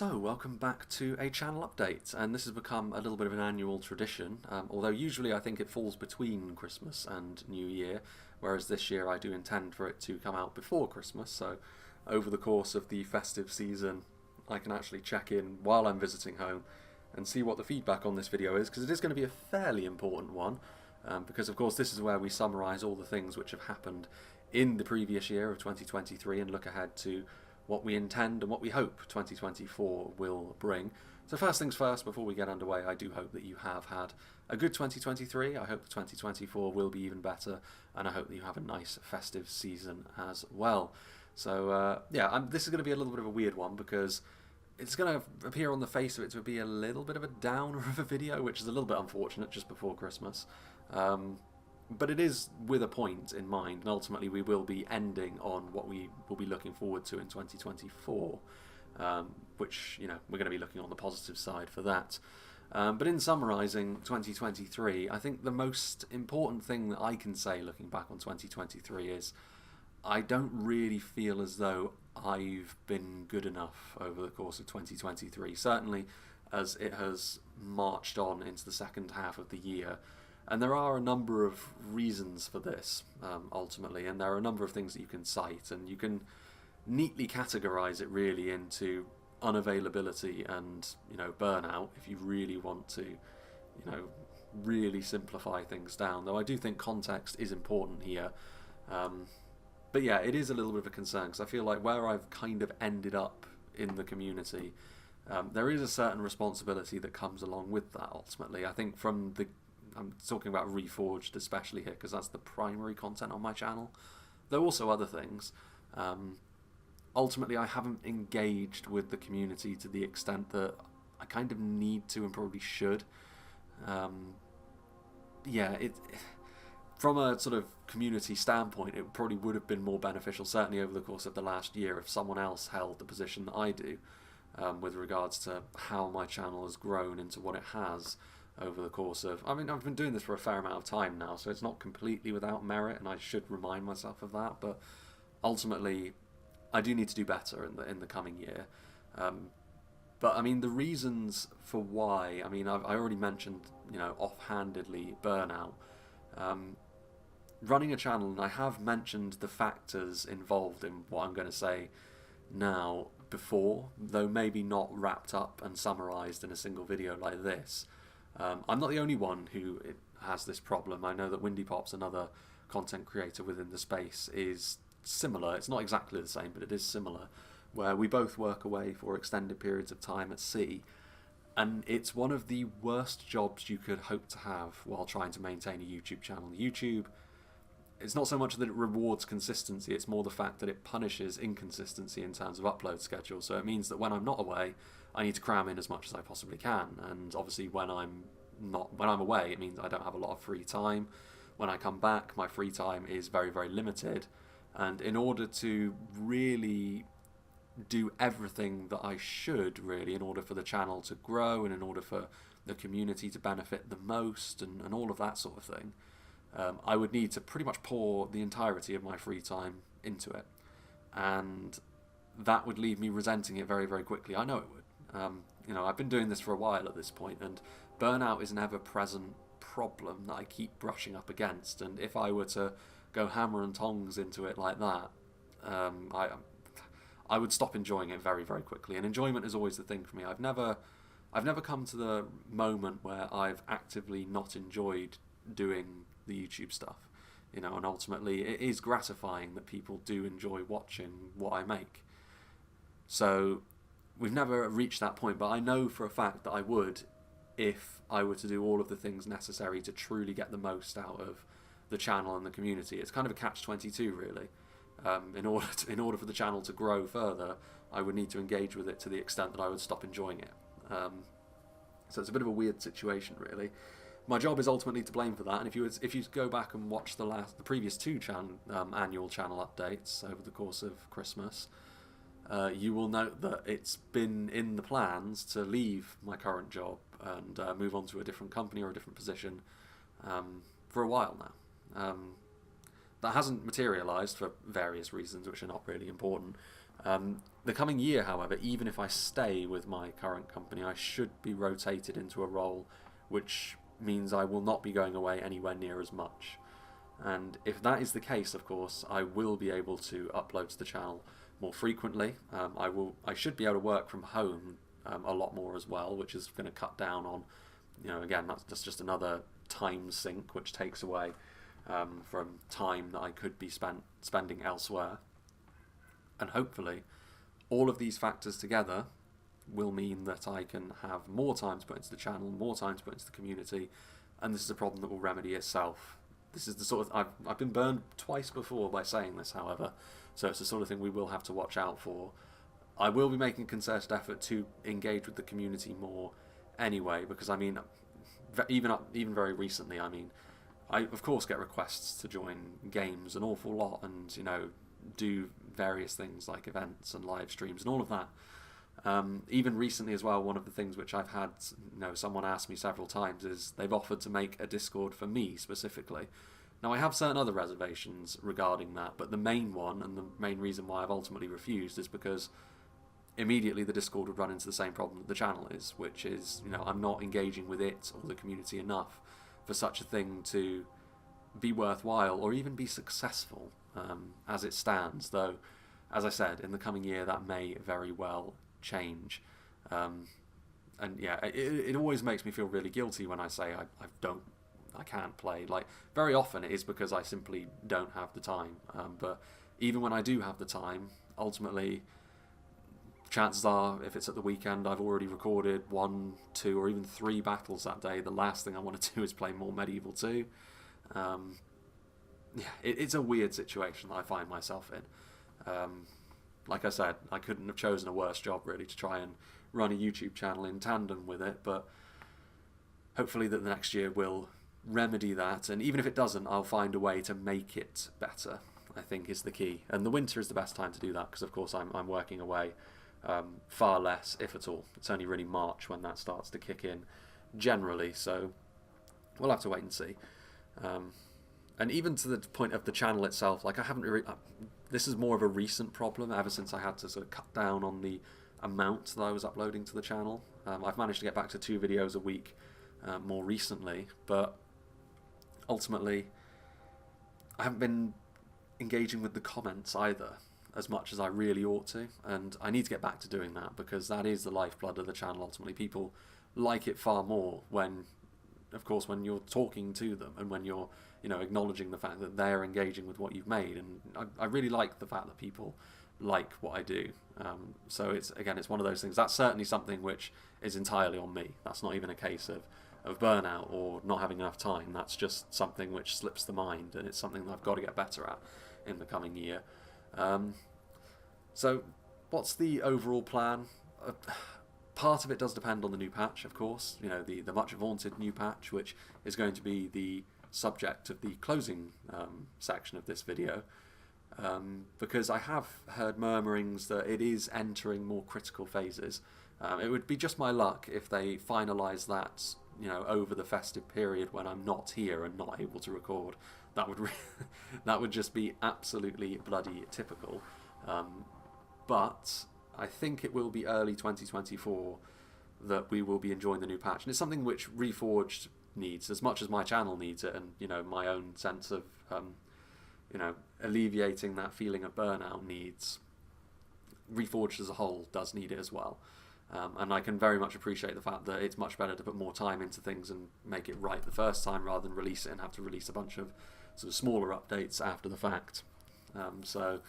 So, welcome back to a channel update, and this has become a little bit of an annual tradition, although usually I think it falls between Christmas and New Year, whereas this year I do intend for it to come out before Christmas, so over the course of the festive season I can actually check in while I'm visiting home and see what the feedback on this video is, because it is going to be a fairly important one, because of course this is where we summarise all the things which have happened in the previous year of 2023 and look ahead to what we intend and what we hope 2024 will bring. So first things first, before we get underway, I do hope that you have had a good 2023. I hope 2024 will be even better, and I hope that you have a nice festive season as well. So this is going to be a little bit of a weird one, because it's going to appear on the face of it to be a little bit of a downer of a video, which is a little bit unfortunate just before Christmas. But it is with a point in mind, and ultimately we will be ending on what we will be looking forward to in 2024, which, you know, we're going to be looking on the positive side for that. But in summarising 2023, I think the most important thing that I can say looking back on 2023 is I don't really feel as though I've been good enough over the course of 2023, certainly as it has marched on into the second half of the year. And there are a number of reasons for this, ultimately, and there are a number of things that you can cite, and you can neatly categorise it really into unavailability and, you know, burnout if you really want to, you know, really simplify things down, though I do think context is important here. But yeah, it is a little bit of a concern, because I feel like where I've kind of ended up in the community, there is a certain responsibility that comes along with that, ultimately. I think I'm talking about Reforged especially here, because that's the primary content on my channel. There are also other things. Ultimately, I haven't engaged with the community to the extent that I kind of need to and probably should. From a sort of community standpoint, it probably would have been more beneficial, certainly over the course of the last year, if someone else held the position that I do, with regards to how my channel has grown into what it has over the course of, I mean, I've been doing this for a fair amount of time now, so it's not completely without merit, and I should remind myself of that, but ultimately I do need to do better in the coming year. But I mean, the reasons for why, I mean, I already mentioned, you know, offhandedly burnout. Running a channel, and I have mentioned the factors involved in what I'm going to say now before, though maybe not wrapped up and summarised in a single video like this. I'm not the only one who has this problem. I know that Windy Pop's, another content creator within the space, is similar. It's not exactly the same, but it is similar, where we both work away for extended periods of time at sea, and it's one of the worst jobs you could hope to have while trying to maintain a YouTube channel. YouTube, it's not so much that it rewards consistency, it's more the fact that it punishes inconsistency in terms of upload schedule. So it means that when I'm not away, I need to cram in as much as I possibly can, and obviously when I'm away, it means I don't have a lot of free time. When I come back, my free time is very, very limited, and in order to really do everything that I should, really, in order for the channel to grow and in order for the community to benefit the most and all of that sort of thing, I would need to pretty much pour the entirety of my free time into it, and that would leave me resenting it very, very quickly. I know it would. You know, I've been doing this for a while at this point, and burnout is an ever-present problem that I keep brushing up against, and if I were to go hammer and tongs into it like that, I would stop enjoying it very, very quickly, and enjoyment is always the thing for me. I've never come to the moment where I've actively not enjoyed doing the YouTube stuff, you know, and ultimately it is gratifying that people do enjoy watching what I make. So we've never reached that point, but I know for a fact that I would if I were to do all of the things necessary to truly get the most out of the channel and the community. It's kind of a catch-22, really. In order for the channel to grow further, I would need to engage with it to the extent that I would stop enjoying it. So it's a bit of a weird situation, really. My job is ultimately to blame for that, and if you go back and watch the previous two annual channel updates over the course of Christmas, you will note that it's been in the plans to leave my current job and move on to a different company or a different position for a while now. That hasn't materialised for various reasons, which are not really important. The coming year, however, even if I stay with my current company, I should be rotated into a role which means I will not be going away anywhere near as much. And if that is the case, of course, I will be able to upload to the channel more frequently. I should be able to work from home a lot more as well, which is going to cut down on, again, that's just another time sink which takes away from time that I could be spending elsewhere. And hopefully all of these factors together will mean that I can have more time to put into the channel, more time to put into the community, and this is a problem that will remedy itself. This is the sort of... I've been burned twice before by saying this, however, so it's the sort of thing we will have to watch out for. I will be making a concerted effort to engage with the community more anyway, because I mean, even very recently, I mean, I of course get requests to join games an awful lot, and do various things like events and live streams and all of that. Even recently as well, one of the things which I've had, someone asked me several times is they've offered to make a Discord for me specifically. Now I have certain other reservations regarding that, but the main one and the main reason why I've ultimately refused is because immediately the Discord would run into the same problem that the channel is, which is, I'm not engaging with it or the community enough for such a thing to be worthwhile or even be successful as it stands, though, as I said, in the coming year that may very well change. And yeah, it always makes me feel really guilty when I say I can't play. Like, very often it is because I simply don't have the time, but even when I do have the time, ultimately chances are, if it's at the weekend, I've already recorded 1, 2 or even 3 battles that day. The last thing I want to do is play more Medieval 2. Yeah, it's a weird situation that I find myself in. Like I said, I couldn't have chosen a worse job really to try and run a YouTube channel in tandem with it, but hopefully that the next year will remedy that, and even if it doesn't, I'll find a way to make it better, I think is the key. And the winter is the best time to do that, because of course I'm working away far less, if at all. It's only really March when that starts to kick in generally, so we'll have to wait and see. And even to the point of the channel itself, like I haven't really... this is more of a recent problem, ever since I had to sort of cut down on the amount that I was uploading to the channel. I've managed to get back to 2 videos a week more recently, but ultimately I haven't been engaging with the comments either as much as I really ought to, and I need to get back to doing that, because that is the lifeblood of the channel ultimately. People like it far more when, of course, when you're talking to them and when you're acknowledging the fact that they're engaging with what you've made, and I really like the fact that people like what I do. So it's one of those things. That's certainly something which is entirely on me. That's not even a case of burnout or not having enough time. That's just something which slips the mind, and it's something that I've got to get better at in the coming year. So what's the overall plan? Part of it does depend on the new patch, of course, the much vaunted new patch, which is going to be the subject of the closing section of this video, because I have heard murmurings that it is entering more critical phases. It would be just my luck if they finalise that over the festive period when I'm not here and not able to record. That would that would just be absolutely bloody typical. But I think it will be early 2024 that we will be enjoying the new patch, and it's something which Reforged needs as much as my channel needs it, and my own sense of alleviating that feeling of burnout needs. Reforged as a whole does need it as well, and I can very much appreciate the fact that it's much better to put more time into things and make it right the first time rather than release it and have to release a bunch of sort of smaller updates after the fact. So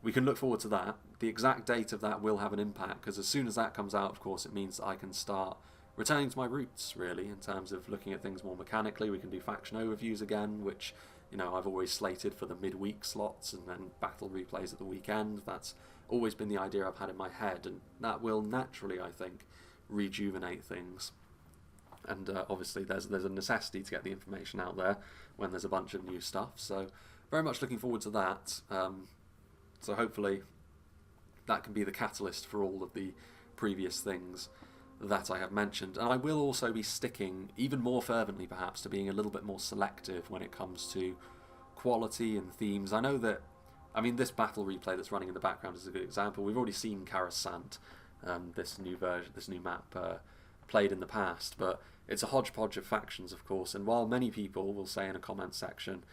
we can look forward to that. The exact date of that will have an impact, because as soon as that comes out, of course, it means that I can start returning to my roots, really, in terms of looking at things more mechanically. We can do faction overviews again, which I've always slated for the midweek slots, and then battle replays at the weekend. That's always been the idea I've had in my head, and that will naturally, I think, rejuvenate things. And obviously there's a necessity to get the information out there when there's a bunch of new stuff, so very much looking forward to that. So hopefully that can be the catalyst for all of the previous things that I have mentioned. And I will also be sticking even more fervently perhaps to being a little bit more selective when it comes to quality and themes. I know that I mean, this battle replay that's running in the background is a good example. We've already seen Coruscant, this new version, this new map, played in the past, but it's a hodgepodge of factions, of course. And while many people will say in a comment section,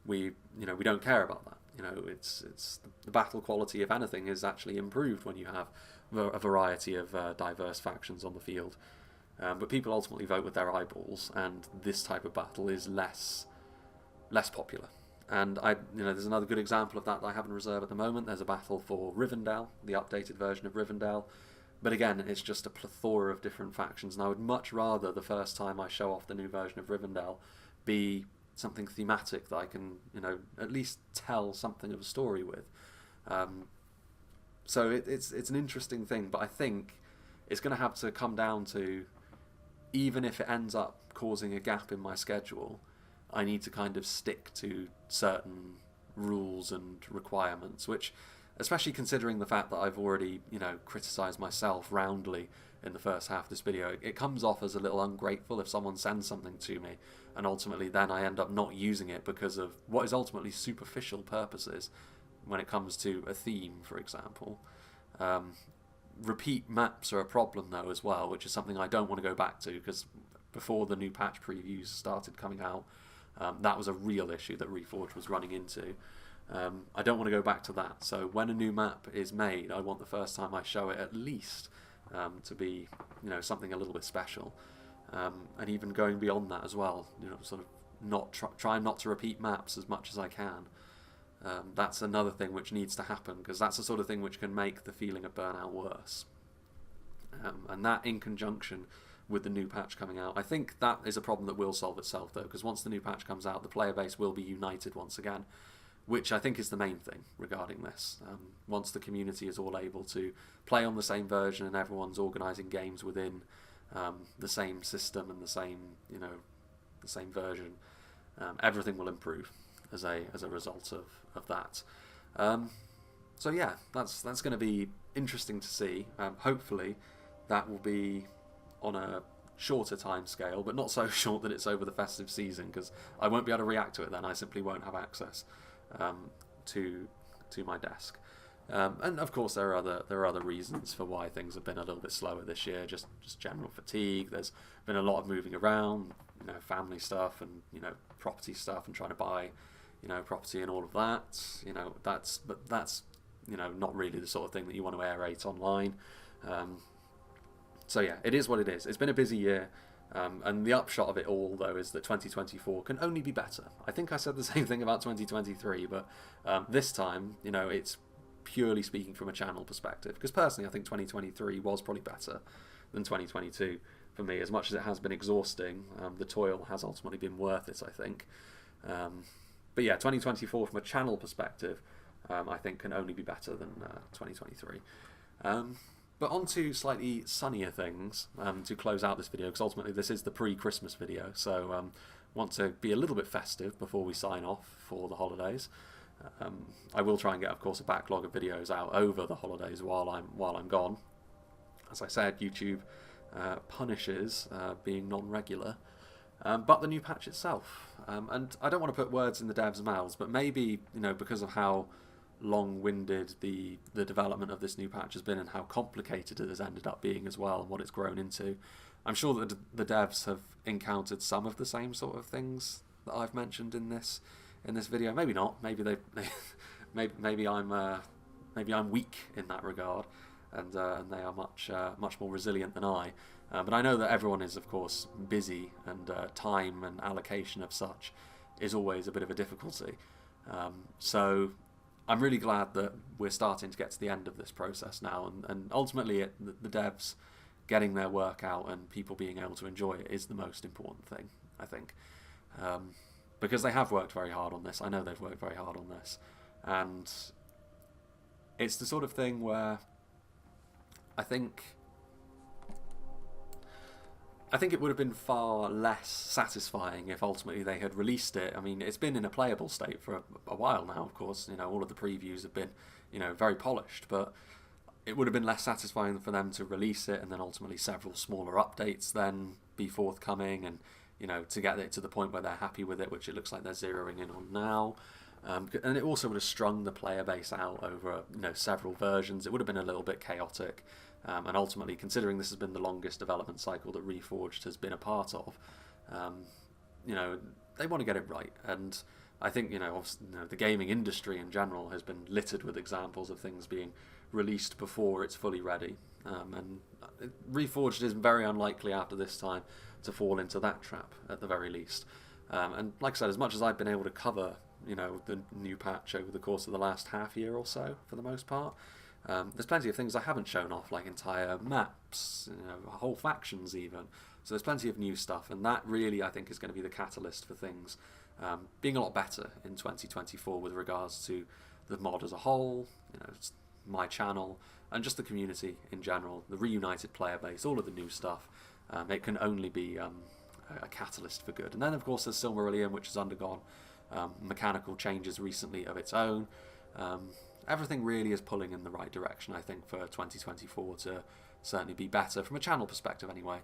we don't care about that. It's the battle quality, if anything, is actually improved when you have a variety of diverse factions on the field. But people ultimately vote with their eyeballs, and this type of battle is less popular. And there's another good example of that I have in reserve at the moment. There's a battle for Rivendell, the updated version of Rivendell. But again, it's just a plethora of different factions, and I would much rather the first time I show off the new version of Rivendell be something thematic that I can, at least tell something of a story with. So it's an interesting thing, but I think it's going to have to come down to, even if it ends up causing a gap in my schedule, I need to kind of stick to certain rules and requirements, which, especially considering the fact that I've already, criticised myself roundly in the first half of this video, it comes off as a little ungrateful if someone sends something to me and ultimately then I end up not using it because of what is ultimately superficial purposes when it comes to a theme, for example. Repeat maps are a problem though as well, which is something I don't want to go back to, because before the new patch previews started coming out, that was a real issue that Reforged was running into. I don't want to go back to that, so when a new map is made, I want the first time I show it at least to be something a little bit special, and even going beyond that as well, sort of not try not to repeat maps as much as I can. That's another thing which needs to happen, because that's the sort of thing which can make the feeling of burnout worse. And that, in conjunction with the new patch coming out, I think that is a problem that will solve itself though, because once the new patch comes out, the player base will be united once again, which I think is the main thing regarding this. Once the community is all able to play on the same version and everyone's organising games within the same system and the same version, everything will improve as a result of that. So yeah, that's going to be interesting to see. Hopefully that will be on a shorter time scale, but not so short that it's over the festive season, because I won't be able to react to it then. I simply won't have access to my desk. And of course there are other reasons for why things have been a little bit slower this year, just general fatigue. There's been a lot of moving around, family stuff and property stuff, and trying to buy property and all of that. That's not really the sort of thing that you want to aerate online. So yeah, it is what it is. It's been a busy year. And the upshot of it all, though, is that 2024 can only be better. I think I said the same thing about 2023, but this time, it's purely speaking from a channel perspective. Because personally, I think 2023 was probably better than 2022 for me. As much as it has been exhausting, the toil has ultimately been worth it, I think. But yeah, 2024 from a channel perspective, I think can only be better than 2023. But on to slightly sunnier things to close out this video, because ultimately this is the pre-Christmas video, so want to be a little bit festive before we sign off for the holidays. I will try and get, of course, a backlog of videos out over the holidays while I'm gone. As I said, YouTube punishes being non-regular, but the new patch itself. And I don't want to put words in the devs' mouths, but maybe because of how long-winded the development of this new patch has been and how complicated it has ended up being as well, and what it's grown into, I'm sure that the devs have encountered some of the same sort of things that I've mentioned in this video. Maybe not. Maybe maybe I'm weak in that regard, and they are much more resilient than I. But I know that everyone is, of course, busy, and time and allocation of such is always a bit of a difficulty. So I'm really glad that we're starting to get to the end of this process now, and ultimately the devs getting their work out and people being able to enjoy it is the most important thing, I think. Because they have worked very hard on this. I know they've worked very hard on this. And it's the sort of thing where I think it would have been far less satisfying if ultimately they had released it. I mean, it's been in a playable state for a while now, of course. All of the previews have been, very polished, but it would have been less satisfying for them to release it and then ultimately several smaller updates then be forthcoming, and to get it to the point where they're happy with it, which it looks like they're zeroing in on now. And it also would have strung the player base out over several versions. It would have been a little bit chaotic, and ultimately, considering this has been the longest development cycle that Reforged has been a part of, they want to get it right. And I think the gaming industry in general has been littered with examples of things being released before it's fully ready, and Reforged is very unlikely after this time to fall into that trap at the very least. And like I said, as much as I've been able to cover the new patch over the course of the last half year or so, for the most part, there's plenty of things I haven't shown off, like entire maps, whole factions even. So there's plenty of new stuff, and that really, I think, is going to be the catalyst for things being a lot better in 2024 with regards to the mod as a whole, my channel, and just the community in general, the reunited player base, all of the new stuff. It can only be a catalyst for good. And then, of course, there's Silmarillion, which has undergone mechanical changes recently of its own. Everything really is pulling in the right direction, I think, for 2024 to certainly be better, from a channel perspective anyway,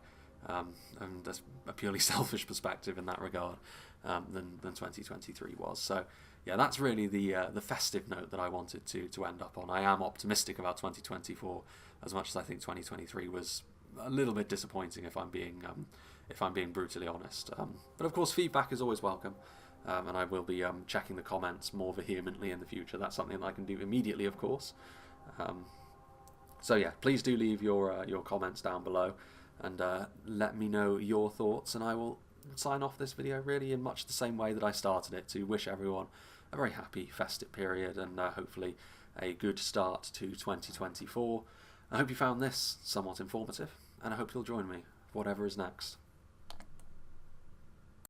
and that's a purely selfish perspective in that regard, than 2023 was. So yeah, that's really the festive note that I wanted to end up on. I am optimistic about 2024, as much as I think 2023 was a little bit disappointing, if I'm being brutally honest. But of course, feedback is always welcome. And I will be checking the comments more vehemently in the future. That's something that I can do immediately, of course. So yeah, please do leave your comments down below, and let me know your thoughts, and I will sign off this video really in much the same way that I started it, to wish everyone a very happy festive period, and hopefully a good start to 2024. I hope you found this somewhat informative, and I hope you'll join me for whatever is next.